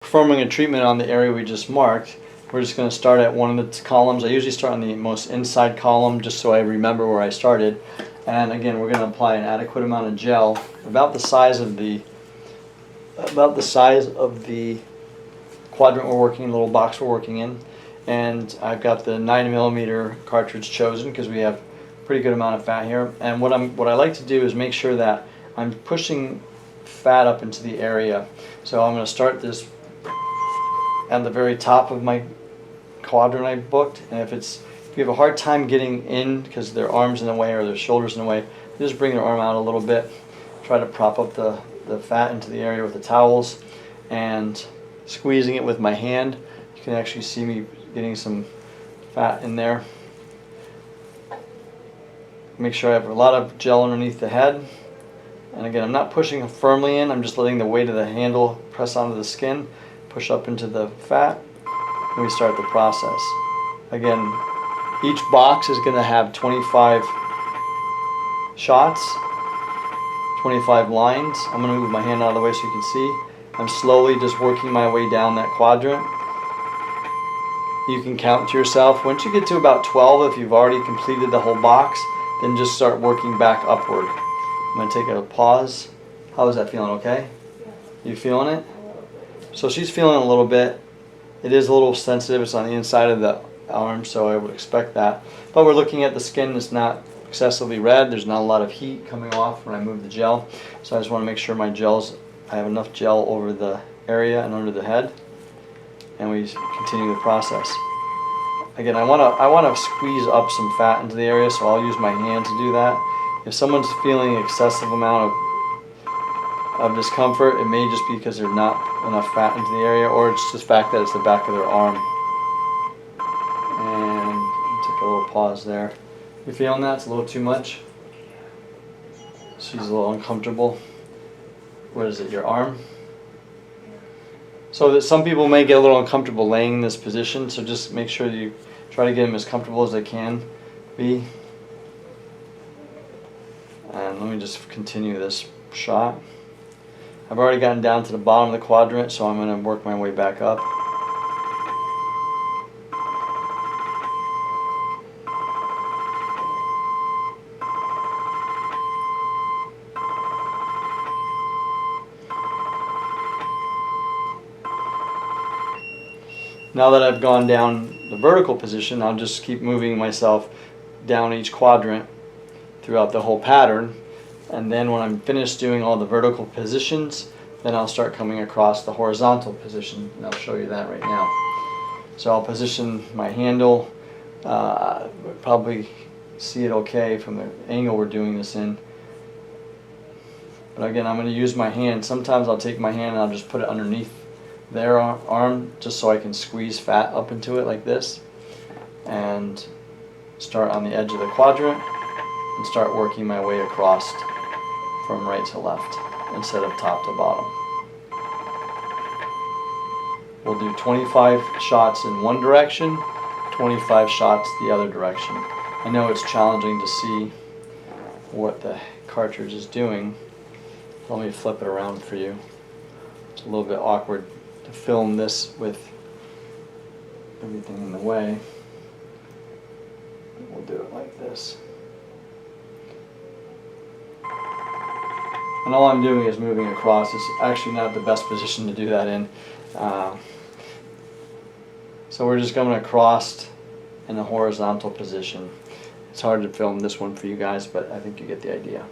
performing a treatment on the area we just marked, we're just going to start at one of the columns. I usually start on the most inside column just so I remember where I started. And again, we're going to apply an adequate amount of gel, about the size of the quadrant we're working in, the little box we're working in. And I've got the 9mm cartridge chosen because we have a pretty good amount of fat here. And what I like to do is make sure that I'm pushing fat up into the area. So I'm going to start this at the very top of my quadrant I booked, and if you have a hard time getting in because their arms in the way or their shoulders in the way, just bring their arm out a little bit, try to prop up the fat into the area with the towels, and squeezing it with my hand. You can actually see me getting some fat in there. Make sure I have a lot of gel underneath the head. And again, I'm not pushing firmly in, I'm just letting the weight of the handle press onto the skin, push up into the fat, and we start the process. Again, each box is going to have 25 shots, 25 lines. I'm going to move my hand out of the way so you can see. I'm slowly just working my way down that quadrant. You can count to yourself. Once you get to about 12, if you've already completed the whole box, then just start working back upward. I'm going to take a pause. How is that feeling? Okay? You feeling it? So she's feeling it a little bit. It is a little sensitive. It's on the inside of the arm, so I would expect that. But we're looking at the skin that's not excessively red. There's not a lot of heat coming off when I move the gel. So I just want to make sure I have enough gel over the area and under the head. And we continue the process. Again, I want to squeeze up some fat into the area, so I'll use my hand to do that. If someone's feeling an excessive amount of discomfort, it may just be because there's not enough fat into the area, or it's just the fact that it's the back of their arm. And take a little pause there. You feeling that? It's a little too much? She's a little uncomfortable. What is it, your arm? So that some people may get a little uncomfortable laying in this position, so just make sure you try to get them as comfortable as they can be. And let me just continue this shot. I've already gotten down to the bottom of the quadrant, so I'm going to work my way back up. Now that I've gone down the vertical position, I'll just keep moving myself down each quadrant throughout the whole pattern. And then when I'm finished doing all the vertical positions, then I'll start coming across the horizontal position, and I'll show you that right now. So I'll position my handle, probably see it okay from the angle we're doing this in. But again, I'm going to use my hand. Sometimes I'll take my hand and I'll just put it underneath their arm just so I can squeeze fat up into it like this, and start on the edge of the quadrant and start working my way across from right to left instead of top to bottom. We'll do 25 shots in one direction, 25 shots the other direction. I know it's challenging to see what the cartridge is doing. Let me flip it around for you. It's a little bit awkward to film this with everything in the way. We'll do it like this. And all I'm doing is moving across. It's actually not the best position to do that in. So we're just going across in a horizontal position. It's hard to film this one for you guys, but I think you get the idea.